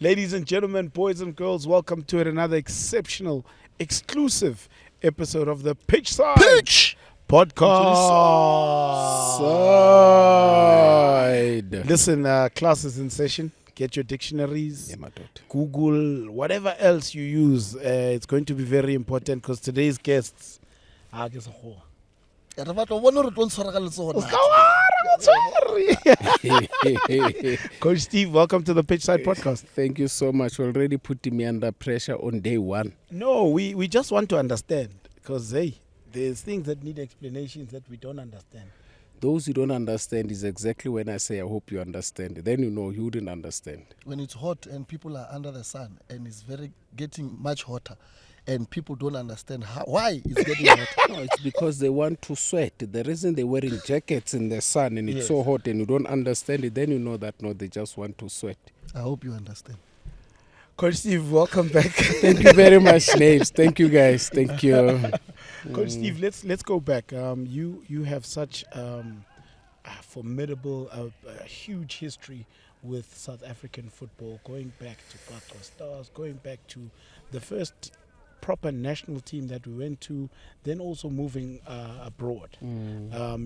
Ladies and gentlemen, boys and girls, welcome to another exceptional, exclusive episode of the Pitch Side Pitch Podcast. Side. Listen, class is in session. Get your dictionaries, Yeah, my daughter. Google, whatever else you use. It's going to be very important because today's guests. Coach Steve, welcome to the Pitch Side Podcast. Thank you so much. Already putting me under pressure on day one. No, we just want to understand because, hey, there's things that need explanations that we don't understand. Those who don't understand is exactly when I say I hope you understand. Then you know you wouldn't understand. When it's hot and people are under the sun and it's getting much hotter and people don't understand why it's getting hotter. No, it's because they want to sweat. The reason they're wearing jackets in the sun and it's Yes. so hot and you don't understand it, then you know that no, they just want to sweat. I hope you understand. Coach Steve, welcome back. Thank you very much, Names. Thank you, guys. Thank you. Coach Steve, let's go back. You have such a formidable, huge history with South African football, going back to Gqagqwa Stars, going back to the first proper national team that we went to, then also moving abroad.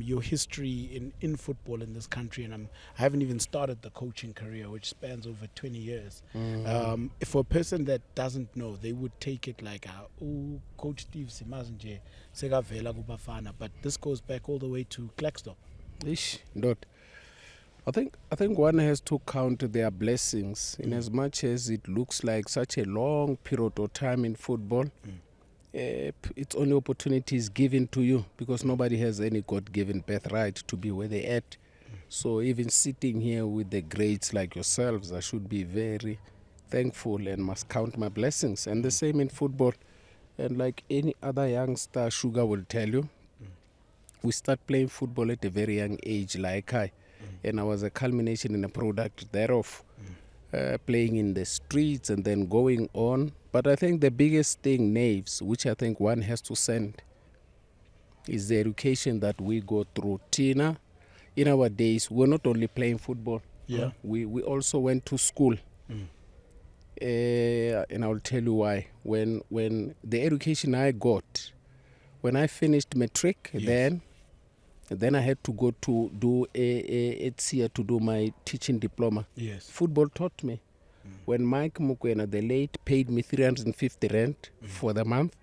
Your history in football in this country, and I haven't even started the coaching career, which spans over 20 years. For a person that doesn't know, they would take it like, Coach Steve Simazanje, Segavela Kubafana, but this goes back all the way to Klaxdorp. Ish, not. I think one has to count their blessings in as much as it looks like such a long period of time in football. It's only opportunities given to you because nobody has any God-given birthright to be where they're at. So even sitting here with the greats like yourselves, I should be very thankful and must count my blessings. And the same in football. And like any other youngster, Sugar will tell you, we start playing football at a very young age like I. And I was a culmination and a product thereof, playing in the streets and then going on. But I think the biggest thing, Naves, which I think one has to send, is the education that we go through. Tina, in our days, we're not only playing football. Yeah. We also went to school. And I'll tell you why. When the education I got, when I finished matric, Yes. then I had to go to do to do my teaching diploma. Yes. Football taught me. When Mike Mukwena, the late, paid me 350 rand for the month,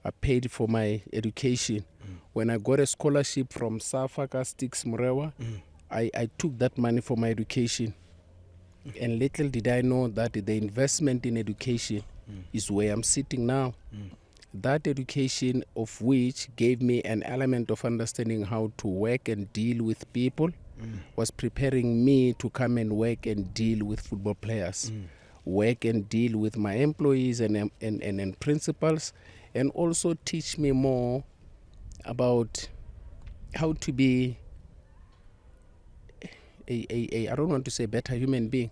I paid for my education. When I got a scholarship from Safaka Sticks Murewa, I took that money for my education. And little did I know that the investment in education is where I'm sitting now. That education of which gave me an element of understanding how to work and deal with people was preparing me to come and work and deal with football players, work and deal with my employees and principals, and also teach me more about how to be I don't want to say better human being,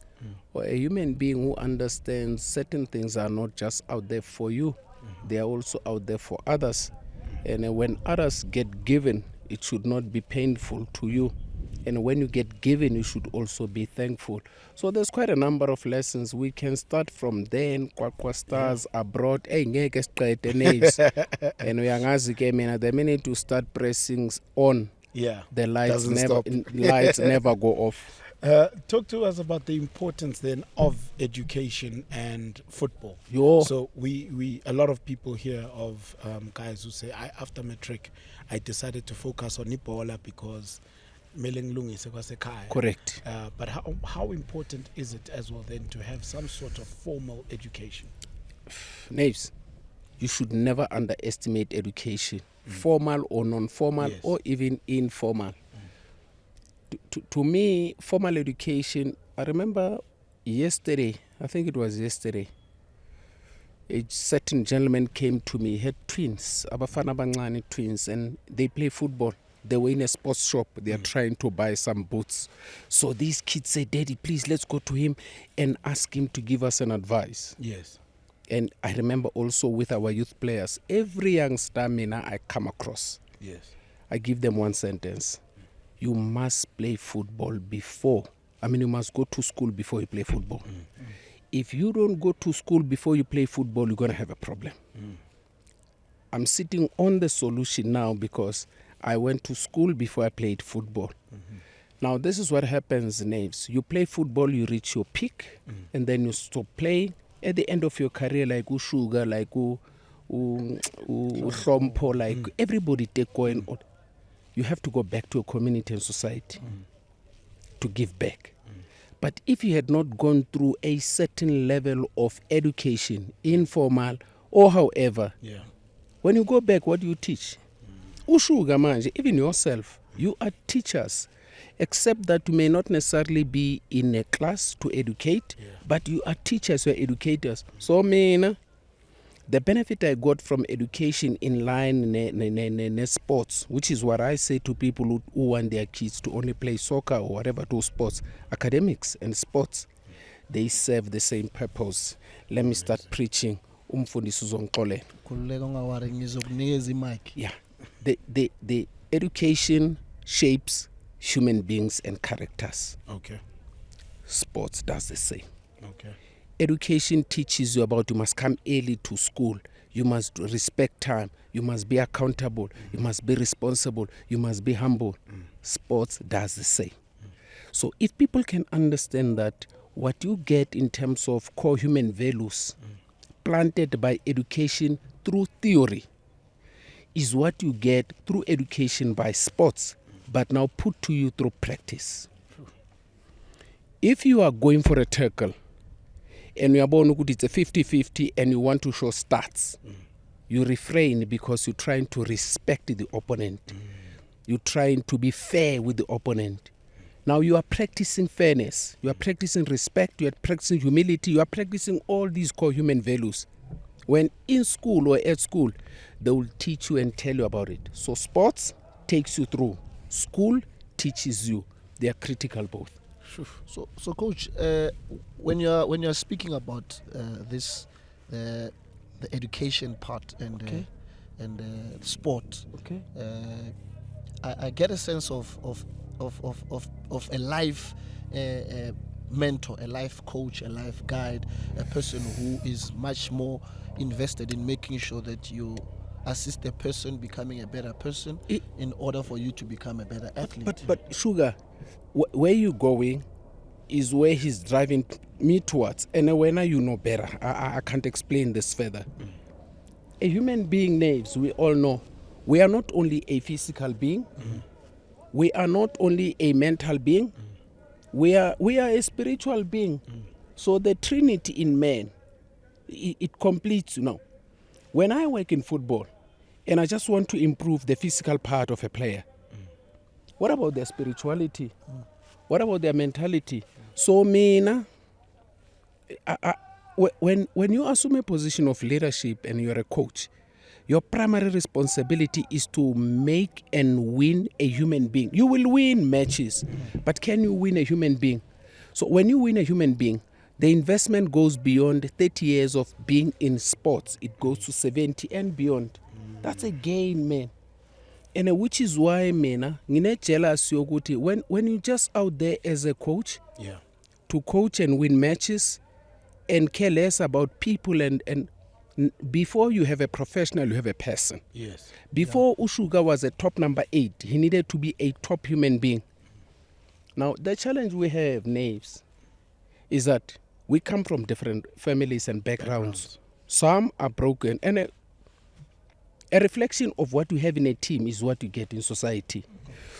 or a human being who understands certain things are not just out there for you, they are also out there for others. And when others get given, it should not be painful to you. And when you get given, you should also be thankful. So there's quite a number of lessons. We can start from then, Gqagqwa Stars abroad. Hey, ngeke siqede names. And uyangazi ke mina, the minute you start pressing on, Yeah. the lights Doesn't never stop. lights never go off. Talk to us about the importance then of education and football. Yo. So we a lot of people hear of guys who say, after matric, I decided to focus on Ibola because melengilungise kwasekhaya. Correct. But how important is it as well then to have some sort of formal education? Naves, you should never underestimate education, formal or non-formal, Yes. or even informal. To me, formal education, I remember yesterday, I think it was yesterday, a certain gentleman came to me, he had twins, Abafana Bangani twins, and they play football. They were in a sports shop. They are trying to buy some boots. So these kids say, Daddy, please, let's go to him and ask him to give us an advice. Yes. And I remember also with our youth players, every youngster I come across, Yes. I give them one sentence. You must play football before. You must go to school before you play football. if you don't go to school before you play football, you're going to have a problem. I'm sitting on the solution now because I went to school before I played football. Now, this is what happens, Naves. You play football, you reach your peak, and then you stop playing. At the end of your career, like Sugar, like Hlompo, like everybody take going on. You have to go back to your community and society to give back. But if you had not gone through a certain level of education, informal or however, when you go back, what do you teach? Ushuga manje, even yourself, you are teachers. Except that you may not necessarily be in a class to educate, but you are teachers, you are educators. So, the benefit I got from education in line in sports, which is what I say to people who want their kids to only play soccer or whatever, to sports, academics and sports, they serve the same purpose. Let me start preaching. Umfundisi uzongixolela. Khululeka ungawari ngizokunikeza imic. Yeah, the education shapes human beings and characters. Okay. Sports does the same. Okay. Education teaches you about you must come early to school, you must respect time, you must be accountable, you must be responsible, you must be humble. Sports does the same. So if people can understand that what you get in terms of core human values planted by education through theory is what you get through education by sports, but now put to you through practice. If you are going for a tackle and you are born it's a 50-50 and you want to show stats, you refrain because you're trying to respect the opponent. You're trying to be fair with the opponent. Now you are practicing fairness, you are practicing respect, you are practicing humility, you are practicing all these core human values. When in school or at school, they will teach you and tell you about it. So sports takes you through. School teaches you. They are critical both. So coach, when you're speaking about this, the education part and sport, I get a sense of a life mentor, a life coach, a life guide, a person who is much more invested in making sure that you assist the person becoming a better person in order for you to become a better athlete. But Sugar, where you going is where he's driving me towards. And when you know better, I can't explain this further. A human being, Naves, we all know, we are not only a physical being, we are not only a mental being, we are a spiritual being. So the Trinity in man, it completes, When I work in football and I just want to improve the physical part of a player, what about their spirituality? What about their mentality? So, when you assume a position of leadership and you're a coach, your primary responsibility is to make and win a human being. You will win matches, but can you win a human being? So when you win a human being, the investment goes beyond 30 years of being in sports. It goes to 70 and beyond. That's a gain, man. And which is why, man, jealous when you just out there as a coach, to coach and win matches and care less about people and before you have a professional, you have a person. Yes. Before Ushuga was a top number 8, he needed to be a top human being. Now, the challenge we have, Naves, is that we come from different families and backgrounds. Some are broken, and a reflection of what you have in a team is what you get in society.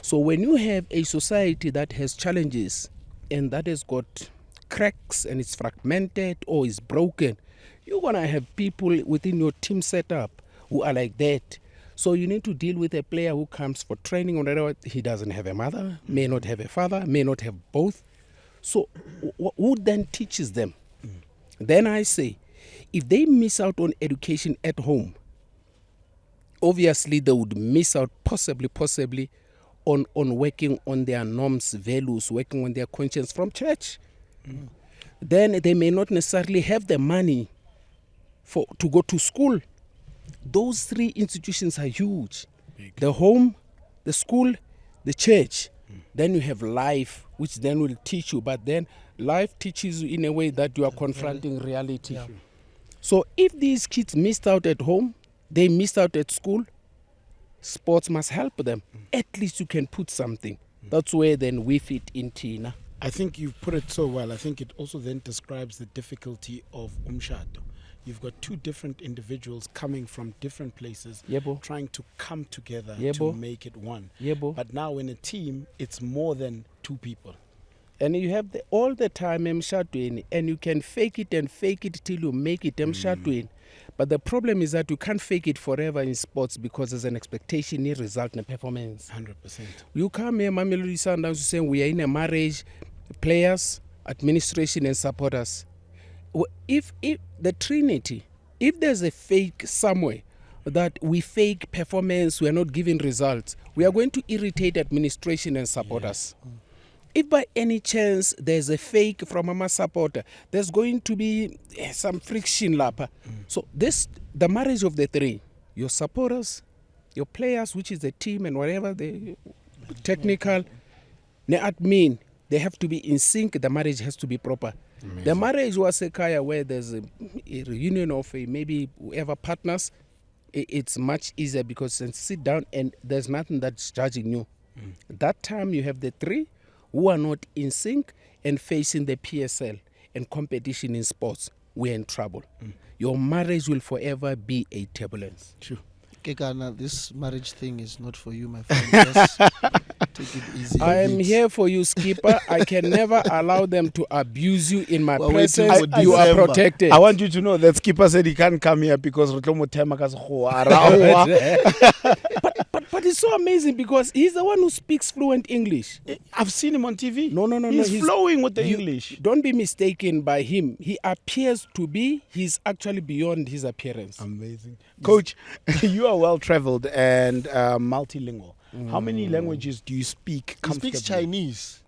So when you have a society that has challenges and that has got cracks and it's fragmented or is broken, you're going to have people within your team setup who are like that. So you need to deal with a player who comes for training or whatever. He doesn't have a mother, may not have a father, may not have both. So who then teaches them? Then I say, if they miss out on education at home, obviously they would miss out possibly on working on their norms, values, working on their conscience from church. Then they may not necessarily have the money to go to school. Those three institutions are huge. Big. The home, the school, the church. Then you have life, which then will teach you. But then life teaches you in a way that you are confronting reality. So if these kids missed out at home, they missed out at school, sports must help them. At least you can put something. That's where then we fit in, Tina. I think you've put it so well. I think it also then describes the difficulty of umshado. You've got two different individuals coming from different places, Yebo. trying to come together to Yebo. make it one. Yebo. But now in a team, it's more than two people. And you have all the time emshadweni, and you can fake it till you make it emshadweni. But the problem is that you can't fake it forever in sports because there's an expectation in result and performance. 100%. You come here, Mamelodi Sundowns, saying we are in a marriage, players, administration, and supporters. If the Trinity, if there's a fake somewhere that we fake performance, we are not giving results, we are going to irritate administration and supporters. If by any chance there's a fake from a supporter, there's going to be some friction lapa. So the marriage of the three, your supporters, your players, which is the team and whatever the technical, the admin, they have to be in sync. The marriage has to be proper. Amazing. The marriage was a kaya where there's a reunion of maybe whoever partners. It's much easier because you sit down and there's nothing that's judging you. That time you have the three who are not in sync and facing the PSL and competition in sports. We're in trouble. Your marriage will forever be a turbulence. True. Kekana, this marriage thing is not for you, my friend. Just take it easy. I am here for you, Skipper. I can never allow them to abuse you in my presence. You are protected. I want you to know that Skipper said he can't come here because But it's so amazing because he's the one who speaks fluent English. I've seen him on TV. No. He's flowing with the English. Don't be mistaken by him. He appears to be. He's actually beyond his appearance. Amazing. Coach, you are well traveled and multilingual. How many languages do you speak comfortably? He speaks Chinese.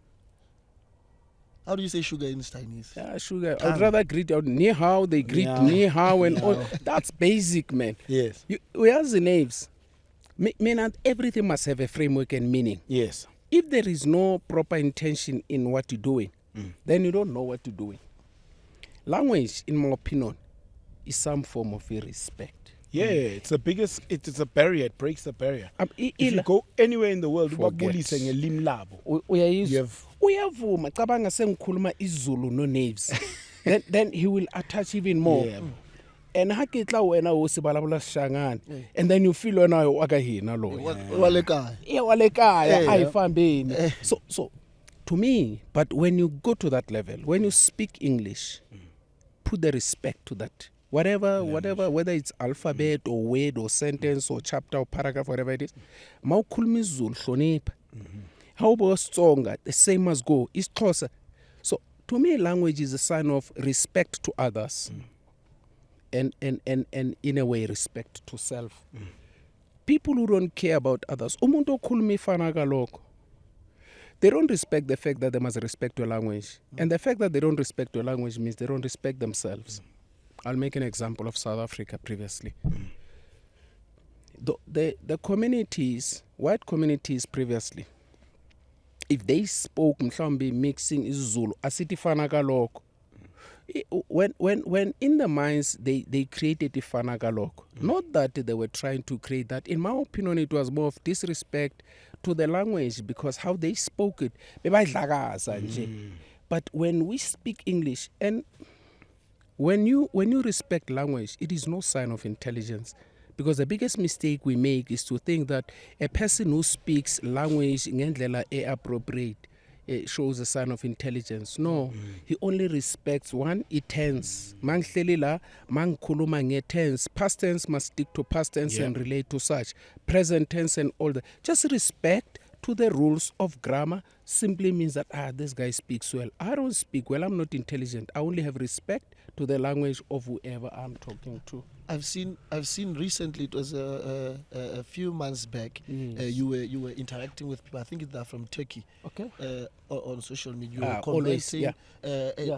How do you say sugar in Chinese? Yeah, sugar. I'd rather greet out ni hao. They greet ni hao and all. That's basic, man. Yes. We are the names. Mean everything must have a framework and meaning. Yes. If there is no proper intention in what you're doing, then you don't know what you're doing. Language, in my opinion, is some form of respect. Yeah, it's the biggest. It's a barrier. It breaks the barrier. If you go anywhere in the world, uyavuma cabanga sengikhuluma isiZulu no names then he will attach even more. Yeah. And hakitla wena o sibalabula sishangana and then you feel wena wakahina lo walekaya ayifambeni. So to me, but when you go to that level, when you speak English, put the respect to that. Whatever, whether it's alphabet or word or sentence or chapter or paragraph, whatever it is, mawukhuluma isiZulu hlonipha. How about Tsonga? The same must go. It's closer. So to me, language is a sign of respect to others, and in a way, respect to self. People who don't care about others, umuntu okhuluma ifana kaloko, they don't respect the fact that they must respect your language, and the fact that they don't respect your language means they don't respect themselves. I'll make an example of South Africa previously. The communities, white communities previously, if they spoke mhlawumbe mixing isiZulu asithi fana kaloko, when in the minds they created ifana kaloko, not that they were trying to create that. In my opinion, it was more of disrespect to the language because how they spoke it. But when we speak English and when you respect language, it is no sign of intelligence. Because the biggest mistake we make is to think that a person who speaks language ngendlela appropriate shows a sign of intelligence. No, he only respects one, it tense. Mangihleli la, mangikhuluma nge-tense. Past tense must stick to past tense and relate to such. Present tense and all that. Just respect to the rules of grammar simply means that this guy speaks well. I don't speak well, I'm not intelligent. I only have respect to the language of whoever I'm talking to. I've seen recently, it was a few months back, you were interacting with people, I think they're from Turkey. Okay. On social media. You were always, commenting.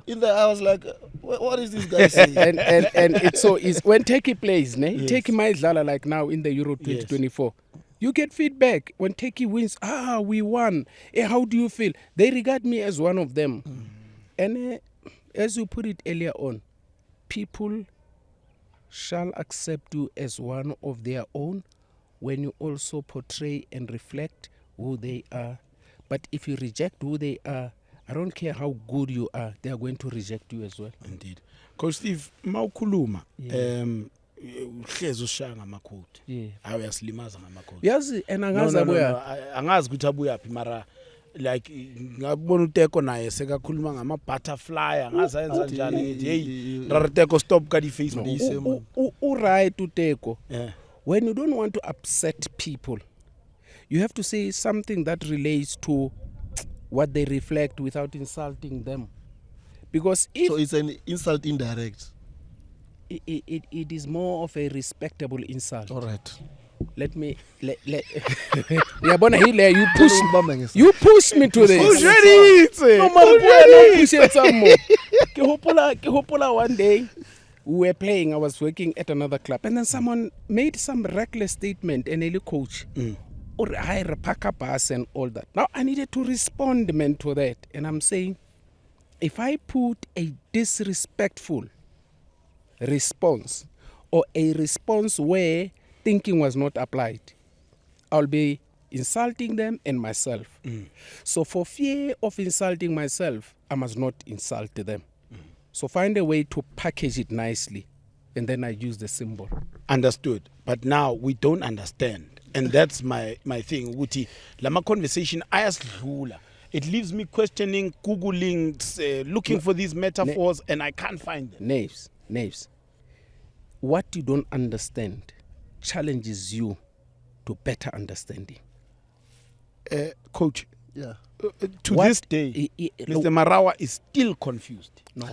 In there I was like, what is this guy saying? and it's so easy. When Turkey plays, Turkey maidlala like now in the Euro 2024. Yes. You get feedback. When Turkey wins, we won. How do you feel? They regard me as one of them. And as you put it earlier on, people shall accept you as one of their own when you also portray and reflect who they are. But if you reject who they are, I don't care how good you are, they are going to reject you as well. Indeed. Coach Steve, mawukhuluma Yeah. uhlezi ushaya ngama-quote. Yeah. Awuyasilimaza ngama-quote. Yazi and No, angazi no, no, abuya. no. Angazi ukuthi abuyaphi mara like ngabona uTeko naye sekakhuluma ngama-butterfly angazi ayenza njani ngithi hey rara Teko stop ka di-Facebook. Right uTeko. Yeah. When you don't want to upset people, you have to say something that relates to what they reflect without insulting them. Because if So it's an insult indirect. it is more of a respectable insult. All right. Let Yabona hile you push me to this. No matter push it some more. Ke hopola one day we were playing, I was working at another club, and then someone made some reckless statement, and a coach or hire pack up us and all that. Now I needed to respond, man, to that, and I'm saying, if I put a disrespectful response or a response where thinking was not applied, I'll be insulting them and myself. So for fear of insulting myself, I must not insult them. So find a way to package it nicely, and then I use the symbol. Understood. But now we don't understand. And that's my thing. Ukuthi lama conversation ayasidlula. It leaves me questioning, Googling, looking for these metaphors, and I can't find them. Naves. What you don't understand challenges you to better understanding. Coach, Yeah. to What- this day, I- Mr. Marawa is still confused. No,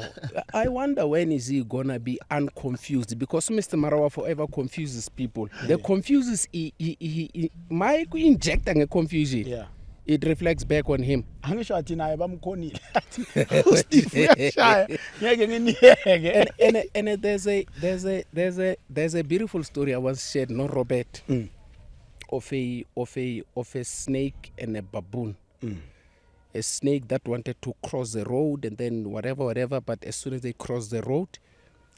I wonder when is he gonna be unconfused, because Mr. Marawa forever confuses people. The confuses my injecting a confusion. Yeah. It reflects back on him. Angisho athi naye bamkhonile. Steve uyashaya. Ngeke nginiyeke. And there's a beautiful story I once shared, no Robert, of a snake and a baboon. A snake that wanted to cross the road, and then whatever, but as soon as they cross the road,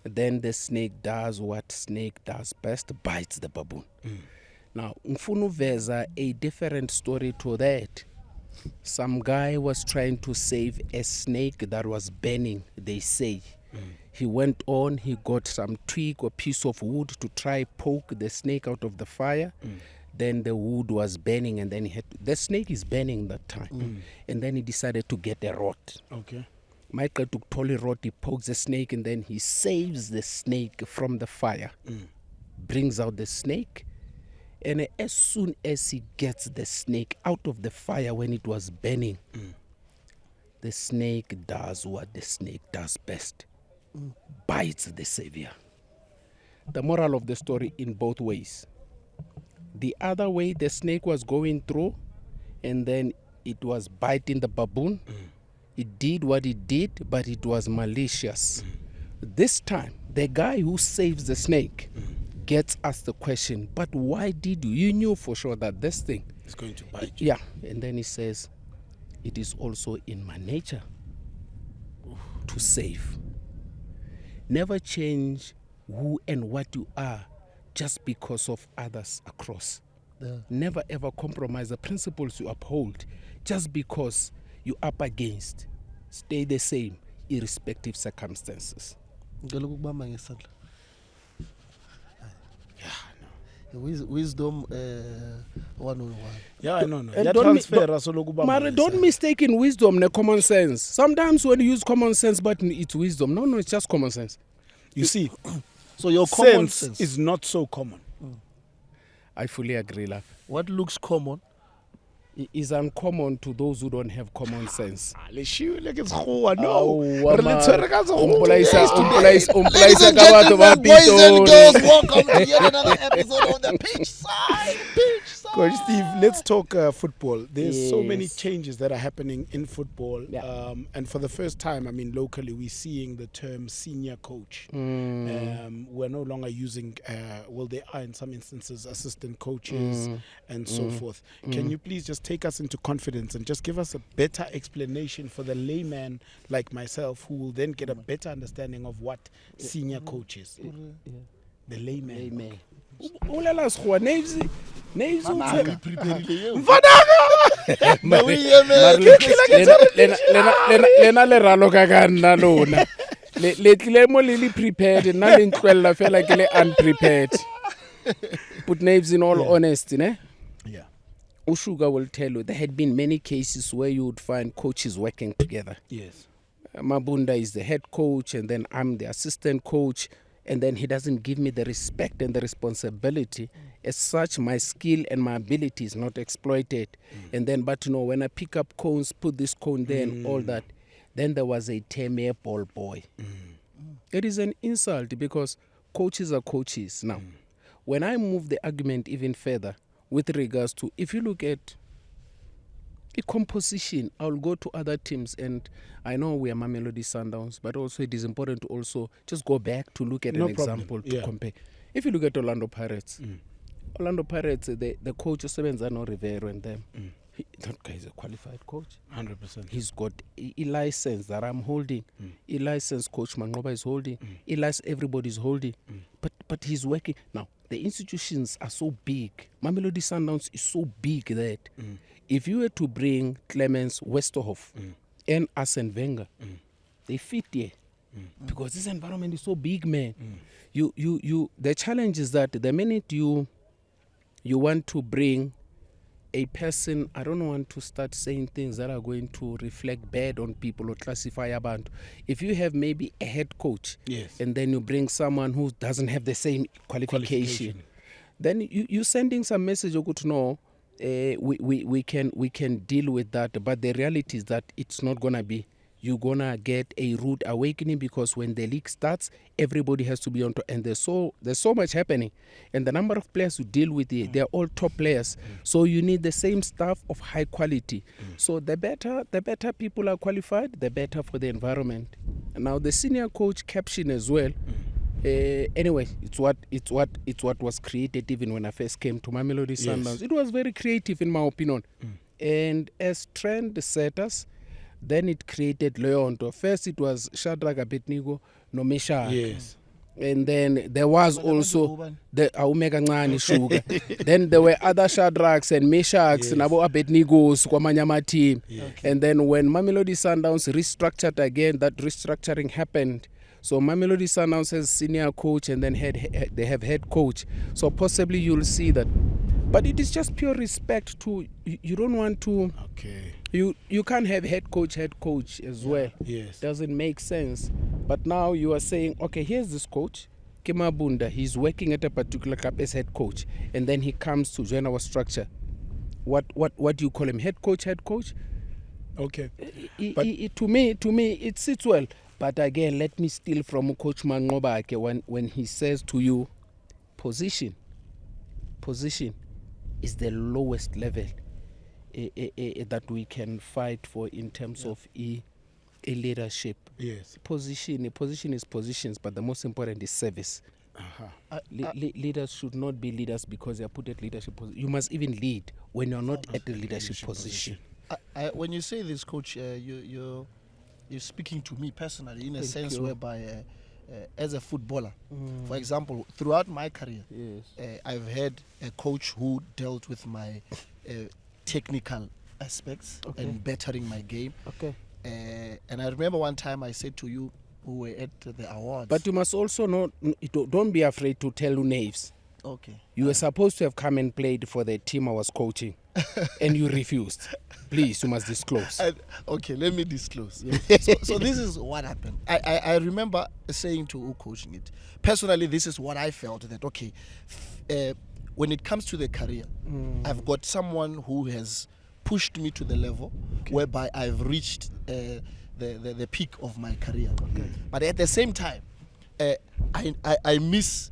then the snake does what snake does best, bites the baboon. Now, ngifuna uveza a different story to that. Some guy was trying to save a snake that was burning, they say. He went on, he got some twig or piece of wood to try poke the snake out of the fire. Then the wood was burning, and then the snake is burning that time. And then he decided to get a rod. Okay. Michael took Tolly rod, he pokes the snake, and then he saves the snake from the fire. Brings out the snake. And as soon as he gets the snake out of the fire when it was burning, the snake does what the snake does best. Bites the savior. The moral of the story in both ways. The other way, the snake was going through, and then it was biting the baboon. It did what it did, but it was malicious. This time, the guy who saves the snake gets asked the question, but why did you? You knew for sure that this thing. It's going to bite you. Yeah, and then he says, it is also in my nature to save. Never change who and what you are just because of others across. Yeah. Never ever compromise the principles you uphold just because you're up against. Stay the same, irrespective circumstances. Ngicela ukubamba ngesandla. Wisdom 101. Yeah, no. And Ya don't transfer mi- asolo kubamba. Mara, don't mistake in wisdom and common sense. Sometimes when you use common sense, but it's wisdom. No, it's just common sense. You see, So your common sense sense. is not so common. I fully agree, love. What looks common Is uncommon to those who don't have common sense. Leshiwe like it's goa no. Aowa, Re le mara. tshwere ka sekgowa. Umpolaisa Ladies ka and batho ba gentlemen, boys and Pitori. girls, welcome to yet another episode on the Pitch Side. Coach Steve, let's talk football. There's so many Yes. changes that are happening in football. Yeah. And for the first time, I mean, locally, we're seeing the term senior coach. We're no longer using, well, they are in some instances assistant coaches and so forth. Can you please just take us into confidence and just give us a better explanation for the layman like myself, who will then get a better understanding of what senior coach is? The layman. Amen. Ulela sikhuwa Naves lena le raloka ka nna lona le tlile mo le prepared nna le ntloella fela ke le unprepared. But Naves, in all honesty, ne? Yeah. Ushuga will tell you there had been many cases where you would find coaches working together. Yes. Mabunda is the head coach and then I'm the assistant coach, and then he doesn't give me the respect and the responsibility. As such, my skill and my ability is not exploited. And then, but you know, when I pick up cones, put this cone there and all that, then there was a term ball boy. It is an insult because coaches are coaches. Now, when I move the argument even further with regards to, if you look at composition, I'll go to other teams, and I know we are Mamelodi Sundowns, but also it is important to also just go back to look at No an problem. example to Yeah. compare. If you look at Orlando Pirates, the coach Sebenzano Rivero and them, that guy is a qualified coach. 100%. He's got a license that I'm holding, a license Coach Mangoba is holding, a license everybody's holding, but he's working. Now, the institutions are so big. Mamelodi Sundowns is so big that if you were to bring Clemens Westerhoff and Arsene Wenger, they fit here. Because this environment is so big, man. The challenge is that the minute you want to bring a person, I don't want to start saying things that are going to reflect bad on people or classify abantu. If you have maybe a head coach, Yes. and then you bring someone who doesn't have the same qualification. Then you're sending some message to know we can deal with that, but the reality is that it's not gonna be. You're gonna get a rude awakening, because when the league starts, everybody has to be on top, and there's so much happening, and the number of players you deal with here, they're all top players. So you need the same staff of high quality. So the better people are qualified, the better for the environment. And now the senior coach caption as well. Anyway, it's what was created even when I first came to Mamelodi Sundowns. It was very creative in my opinion, and as trend setters, then it created Leonto. First it was Shadrach Abednego, no Meshach. Yes. And then there was also the Omega Ngani Sugar. Then there were other Shadrachs and Meshachs, Nabo Abednegos, Kwamanyama team. And then when Mamelodi Sundowns restructured again, that restructuring happened. So Mamelodi Sundowns has senior coach, and then they have head coach. So possibly you'll see that. But it is just pure respect to, you don't want to, Okay. you can't have head coach as well. Yes. Doesn't make sense. But now you are saying, okay, here's this coach, Kimabunda, he's working at a particular club as head coach, and then he comes to join our structure. What do you call him? Head coach? Okay. To me, it sits well. But again, let me steal from Coach Mangoba when he says to you, position is the lowest level that we can fight for in terms of a leadership. Yes. Position is positions, but the most important is service. Leaders should not be leaders because they are put at leadership position. You must even lead when you're not at the leadership position. When you say this, Coach, you're speaking to me personally in a sense you. whereby, as a footballer, for example, throughout my career, I've had a coach who dealt with my technical aspects and bettering my game. Okay. And I remember one time I said to you, who were at the awards. But you must also don't be afraid to tell Naves. Okay. You were supposed to have come and played for the team I was coaching, and you refused. Please, you must disclose. Okay, let me disclose. So this is what happened. I remember saying to who coaching it, personally, this is what I felt, that, okay, when it comes to the career, I've got someone who has pushed me to the level whereby I've reached the peak of my career. But at the same time, I miss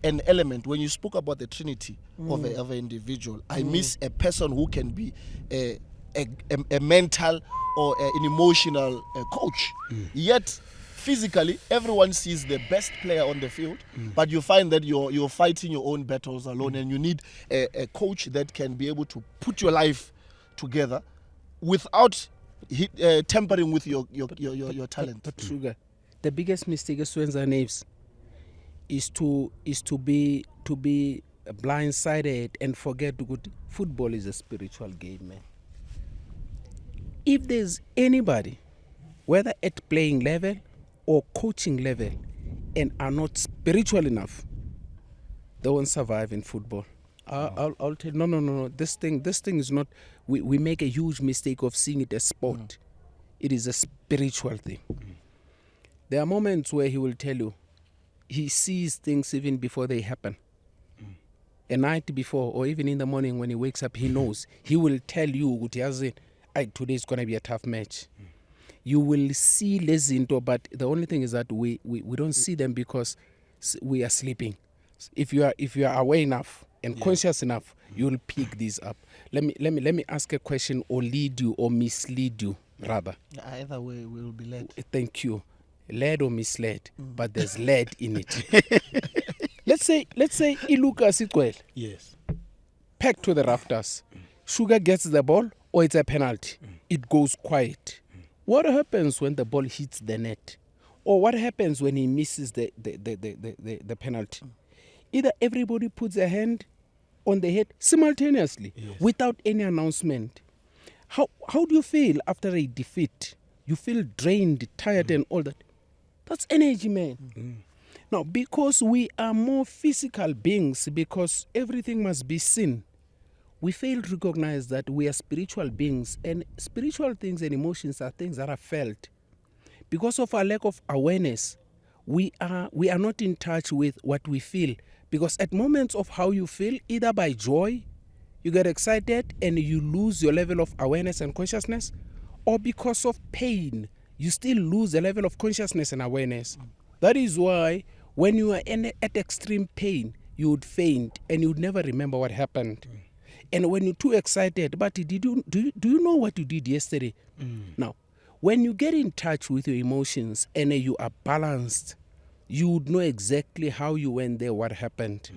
an element. When you spoke about the trinity of an individual, I miss a person who can be a mental or an emotional coach. Yet physically, everyone sees the best player on the field, but you find that you're fighting your own battles alone, and you need a coach that can be able to put your life together without tampering with your talent. But Sugar, the biggest mistake as Swenza Naves is to be blindsided and forget good football is a spiritual game, man. If there's anybody, whether at playing level or coaching level, and are not spiritual enough, they won't survive in football. I'll tell you, no. This thing is not. We make a huge mistake of seeing it as sport. It is a spiritual thing. There are moments where he will tell you, he sees things even before they happen. A night before, or even in the morning when he wakes up, he knows. He will tell you, today is going to be a tough match. You will see Lezinto, but the only thing is that we don't see them because we are sleeping. If you are aware enough and conscious enough, you'll pick these up. Let me ask a question, or lead you or mislead you, rather. Either way, we will be led. Thank you. Led or misled, but there's lead in it. Let's say Iluka Sitwell. Yes. Packed to the rafters. Sugar gets the ball, or it's a penalty. It goes quiet. What happens when the ball hits the net? Or what happens when he misses the penalty? Either everybody puts a hand on the head simultaneously without any announcement. How do you feel after a defeat? You feel drained, tired and all that. That's energy, man. Now, because we are more physical beings, because everything must be seen, we fail to recognize that we are spiritual beings, and spiritual things and emotions are things that are felt. Because of our lack of awareness, we are not in touch with what we feel. Because at moments of how you feel, either by joy, you get excited and you lose your level of awareness and consciousness, or because of pain, you still lose the level of consciousness and awareness. That is why when you are at extreme pain, you would faint and you would never remember what happened. And when you're too excited, but do you know what you did yesterday? Now, when you get in touch with your emotions and you are balanced, you would know exactly how you went there, what happened.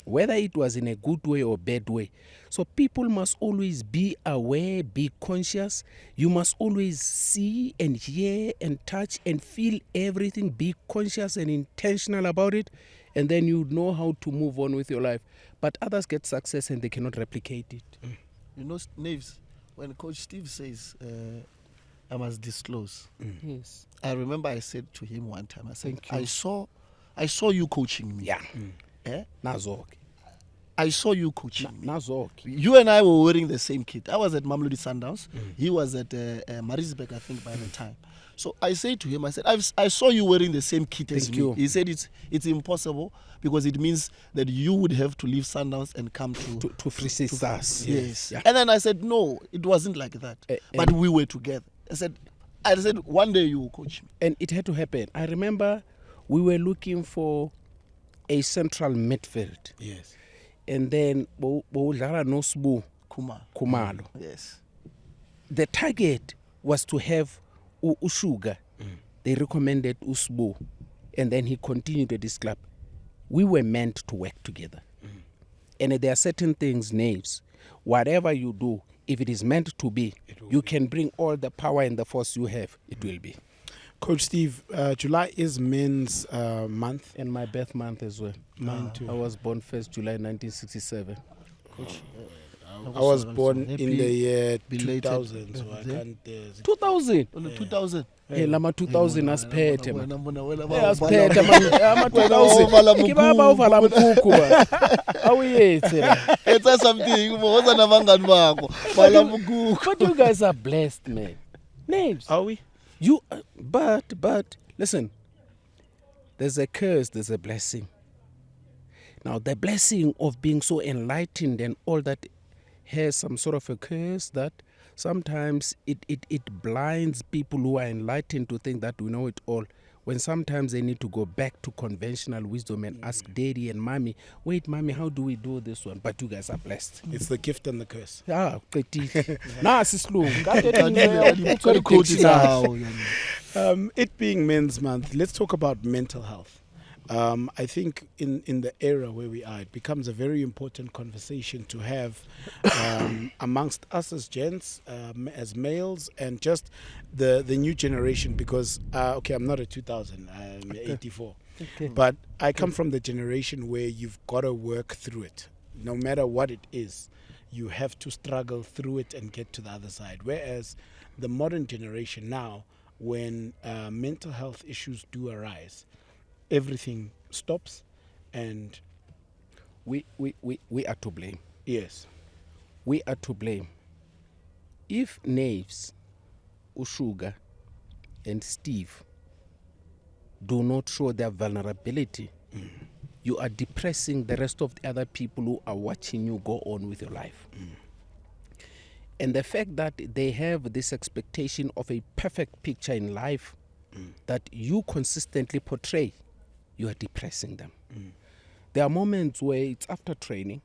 Whether it was in a good way or bad way. So people must always be aware, be conscious. You must always see and hear and touch and feel everything. Be conscious and intentional about it. And then you know how to move on with your life. But others get success and they cannot replicate it. You know, Naves, when Coach Steve says, I must disclose. Yes. I remember I said to him one time, I said, I saw you coaching me. Yeah. Eh? Nazok. I saw you coaching me. Nazok. You and I were wearing the same kit. I was at Mamelodi Sundowns. He was at Maritzburg, I think, by the time. So I said to him, I said, I saw you wearing the same kit as me. He said it's impossible because it means that you would have to leave Sundowns and come to Free Stars. Yes. Yeah. And then I said, no, it wasn't like that. But we were together. I said, one day you will coach me. And it had to happen. I remember we were looking for a central midfield. Yes. And then Nosbu Kumalo. Yes. The target was to have Ushuga. They recommended Usbu. And then he continued at this club. We were meant to work together. And there are certain things, Naves, whatever you do, if it is meant to be, you can bring all the power and the force you have, it will be. Coach Steve, July is men's month. And my birth month as well. Mine too. I was born 1st July 1967. Coach, I was born in Happy the year belated 2000, so I birthday. can't... 2000. On the 2000. Lama 2000 asiphethe man. Asiphethe Asiphethe man. Ama 2000. Kibaba uvala mkhukhu ba. Awuyethe la. It's something. Woza nabangani bakho. Vala mkhukhu. But you guys are blessed, man. Names. Are we? You but listen. There's a curse, there's a blessing. Now the blessing of being so enlightened and all that has some sort of a curse that sometimes it blinds people who are enlightened to think that we know it all. when sometimes they need to go back to conventional wisdom and ask daddy and mommy, wait, mommy, how do we do this one? But you guys are blessed. It's the gift and the curse. Ah, qedile. Nasi isilungu. Got quote it now. It being Men's Month, let's talk about mental health. I think in the era where we are, it becomes a very important conversation to have amongst us as gents, as males, and just the new generation. Because I'm not a 2000, I'm 84, but I come from the generation where you've got to work through it, no matter what it is. You have to struggle through it and get to the other side. Whereas the modern generation now, when mental health issues do arise, everything stops, and we are to blame. yes, We are to blame. If Naves, Ushuga, and Steve do not show their vulnerability, you are depressing the rest of the other people who are watching you go on with your life. And the fact that they have this expectation of a perfect picture in life that you consistently portray, you are depressing them. There are moments where it's after training.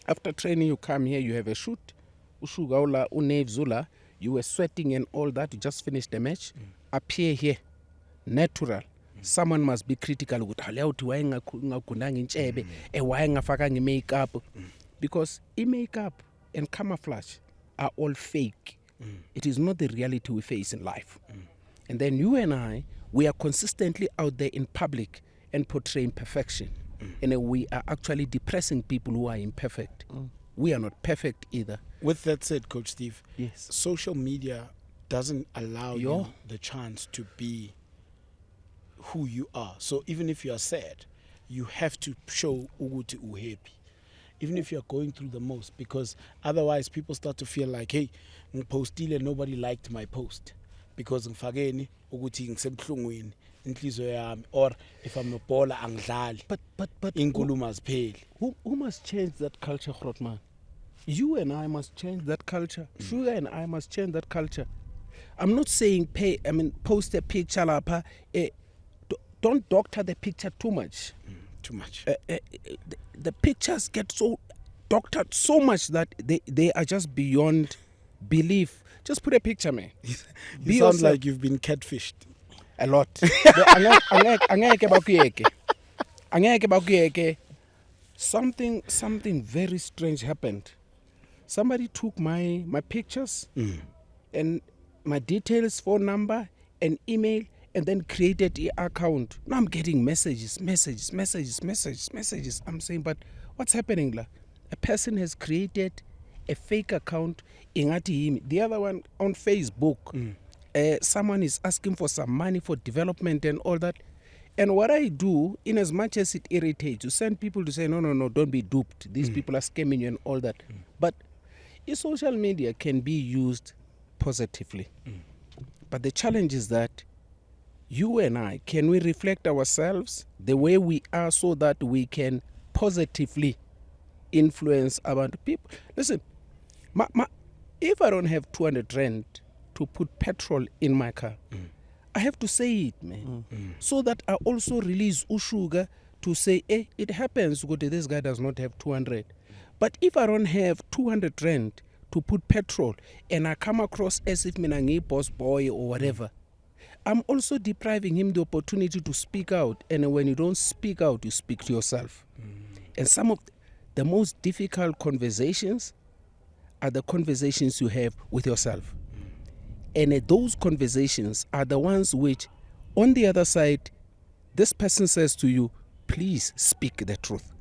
After training, you come here, you have a shoot. Ushuga ula, unevzula, you were sweating and all that, you just finished the match. Appear here, natural. Someone must be critical. Makeup. Because makeup and camouflage are all fake. It is not the reality we face in life. And then you and I, we are consistently out there in public and portraying perfection. And we are actually depressing people who are imperfect. We are not perfect either. With that said, Coach Steve, Yes. social media doesn't allow you the chance to be who you are. So even if you are sad, you have to show ukuthi uhappy. Even if you're going through the most, because otherwise people start to feel like, hey, ngipostile, nobody liked my post because ngifakeni ukuthi ngisebuhlungwini inhliziyo yami, or if I'm a baller angidlali But inkulumo azipheli. who must change that culture, Grootman? You and I must change that culture. Sugar and I must change that culture. I'm not saying post a picture lapha. Don't doctor the picture too much. Too much. The pictures get so doctored so much that they are just beyond belief. Just put a picture, man. You Be sound yourself. like you've been catfished. A lot. Angeke bakuyeke. Something very strange happened. Somebody took my pictures and my details, phone number, and email, and then created an account. Now I'm getting messages. I'm saying, but what's happening? La? A person has created a fake account. The other one on Facebook. Someone is asking for some money for development and all that. And what I do, in as much as it irritates, to send people to say, no, don't be duped. These people are scamming you and all that. But social media can be used positively. But the challenge is that you and I, can we reflect ourselves the way we are so that we can positively influence other people? Listen, if I don't have 200 rand to put petrol in my car, I have to say it, man. So that I also release Ushuga to say, hey, it happens, this guy does not have 200. But if I don't have 200 rand to put petrol and I come across as if I'm boss boy or whatever, I'm also depriving him the opportunity to speak out. And when you don't speak out, you speak to yourself. And some of the most difficult conversations are the conversations you have with yourself. And those conversations are the ones which, on the other side, this person says to you, please speak the truth.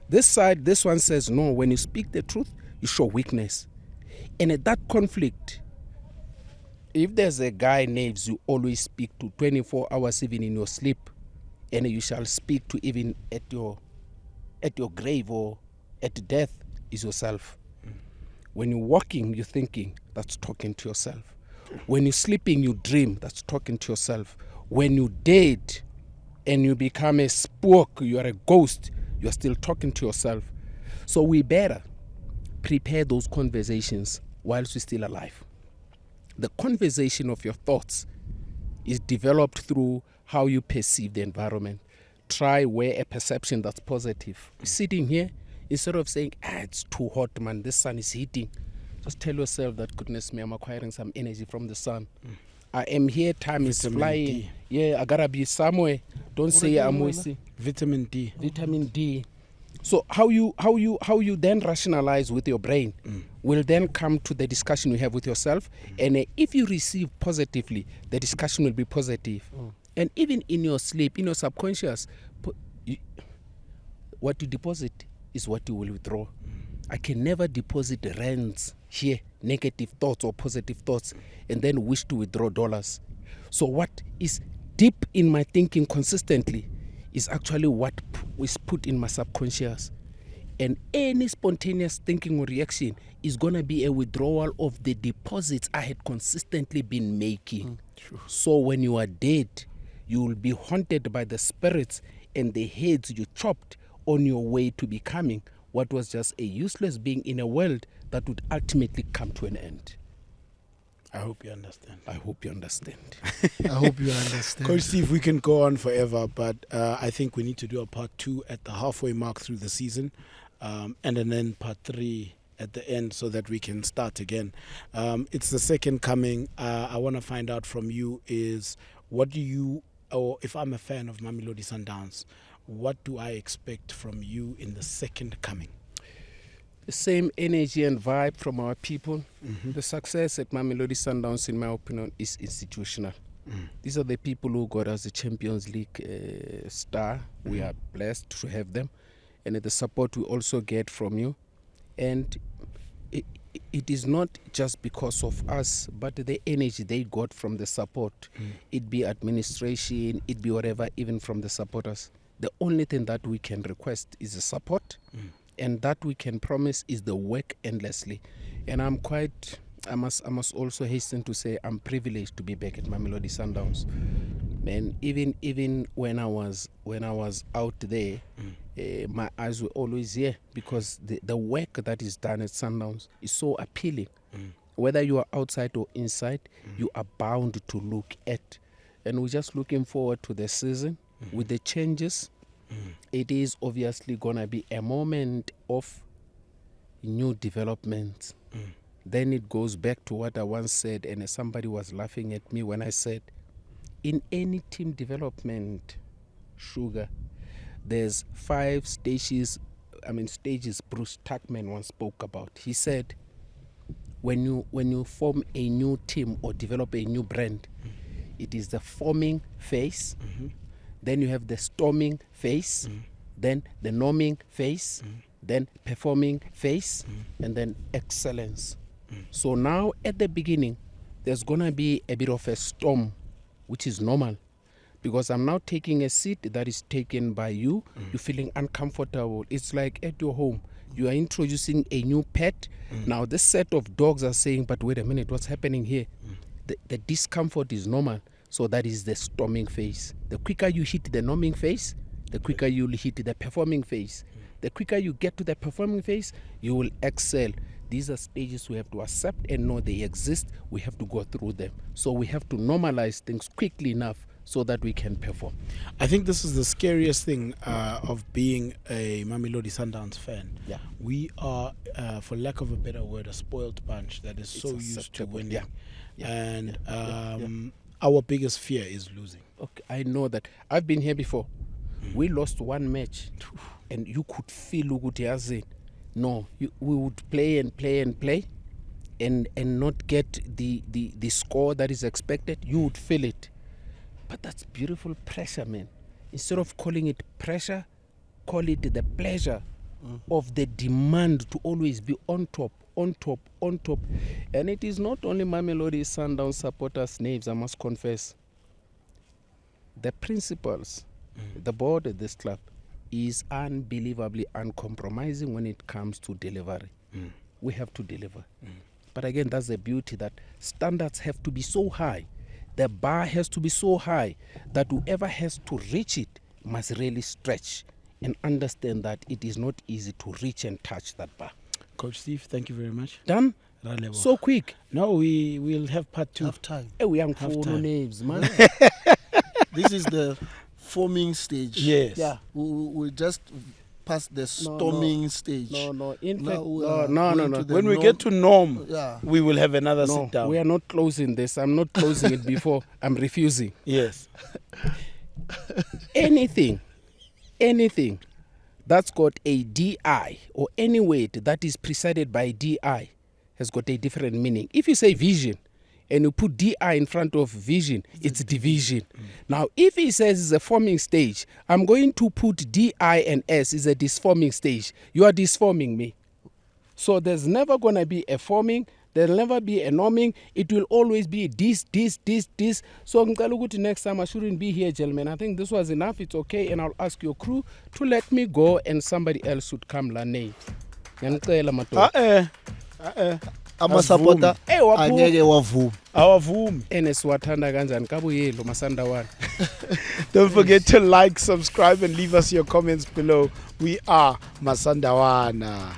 This side, this one says, no, when you speak the truth, you show weakness. And at that conflict, if there's a guy names you always speak to 24 hours even in your sleep, and you shall speak to even at your grave or at death, is yourself. When you're walking, you're thinking, that's talking to yourself. When you're sleeping, you dream, that's talking to yourself. When you're dead and you become a spook, you are a ghost, you're still talking to yourself. So we better prepare those conversations whilst we're still alive. The conversation of your thoughts is developed through how you perceive the environment. Try wear a perception that's positive. Sitting here, instead of saying, it's too hot, man, this sun is heating, just tell yourself that, goodness me, I'm acquiring some energy from the sun. I am here, time is Vitamin flying. D. Yeah, I gotta be somewhere. Don't say I'm wasting. Vitamin D. Vitamin D. So how you then rationalize with your brain will then come to the discussion you have with yourself. And if you receive positively, the discussion will be positive. And even in your sleep, in your subconscious, what you deposit is what you will withdraw. I can never deposit rands here, negative thoughts or positive thoughts, and then wish to withdraw dollars. So what is deep in my thinking consistently is actually what is put in my subconscious. And any spontaneous thinking or reaction is going to be a withdrawal of the deposits I had consistently been making. So when you are dead, you will be haunted by the spirits and the heads you chopped on your way to becoming what was just a useless being in a world that would ultimately come to an end. I hope you understand. I hope you understand. I hope you understand. Coach Steve, we can go on forever, but I think we need to do a part 2 at the halfway mark through the season, and then part 3 at the end so that we can start again. It's the second coming. I want to find out from you is what do you, or if I'm a fan of Mamelodi Sundowns, what do I expect from you in the second coming? The same energy and vibe from our people. The success at Mamelodi Sundowns, in my opinion, is institutional. These are the people who got us the Champions League star. We are blessed to have them. And the support we also get from you. And it is not just because of us, but the energy they got from the support. It be administration, it be whatever, even from the supporters. The only thing that we can request is the support. And that we can promise is the work endlessly. And I must also hasten to say I'm privileged to be back at Mamelodi Sundowns. And even when I was out there, my eyes were always here because the work that is done at Sundowns is so appealing. Whether you are outside or inside, you are bound to look at. And we're just looking forward to the season with the changes. It is obviously going to be a moment of new developments. Then it goes back to what I once said, and somebody was laughing at me when I said, in any team development, Sugar, there's 5 stages Bruce Tuckman once spoke about. He said, when you form a new team or develop a new brand, it is the forming phase. Then you have the storming phase, then the norming phase, then performing phase, and then excellence. So now at the beginning, there's going to be a bit of a storm, which is normal. Because I'm now taking a seat that is taken by you. You're feeling uncomfortable. It's like at your home. You are introducing a new pet. Now this set of dogs are saying, but wait a minute, what's happening here? The discomfort is normal. So that is the storming phase. The quicker you hit the norming phase, the quicker you will hit the performing phase. The quicker you get to the performing phase, you will excel. These are stages we have to accept and know they exist. We have to go through them. So we have to normalize things quickly enough so that we can perform. I think this is the scariest thing of being a Mamelodi Sundowns fan. Yeah. We are, for lack of a better word, a spoiled bunch that is so used to winning. And our biggest fear is losing. Okay, I know that. I've been here before. We lost one match, and you could feel Uguti. No, we would play and play and play, and not get the score that is expected. You would feel it. But that's beautiful pressure, man. Instead of calling it pressure, call it the pleasure of the demand to always be on top. And it is not only Mamelodi Sundowns supporters' names, I must confess. The principals, the board of this club, is unbelievably uncompromising when it comes to delivery. We have to deliver. But again, that's the beauty, that standards have to be so high. The bar has to be so high that whoever has to reach it must really stretch and understand that it is not easy to reach and touch that bar. Coach Steve, thank you very much. Done. Ralebo. So quick. No, we will have part 2. Half time. We young Half full time. names, man. This is the forming stage. Yes. Yeah. We just passed the storming stage. No. In Now fact, we are no. going to the When we norm. get to norm, Yeah. we will have another No, sit down. we are not closing this. I'm not closing it before. I'm refusing. Yes. Anything that's got a DI or any word that is preceded by DI has got a different meaning. If you say vision and you put DI in front of vision, it's division. Now, if he says it's a forming stage, I'm going to put DI and S is a disforming stage. You are disforming me. So there's never going to be a forming, there'll never be a norming. It will always be this. So ngicela ukuthi next time I shouldn't be here, gentlemen. I think this was enough. It's okay. And I'll ask your crew to let me go and somebody else should come la name. Ngiyacela madoda. Amasupporter Eh, waphu- angeke wavuma. Awavumi. Enesiwathanda kanjani kabuyelo masandawana. Don't forget to like, subscribe, and leave us your comments below. We are Masandawana.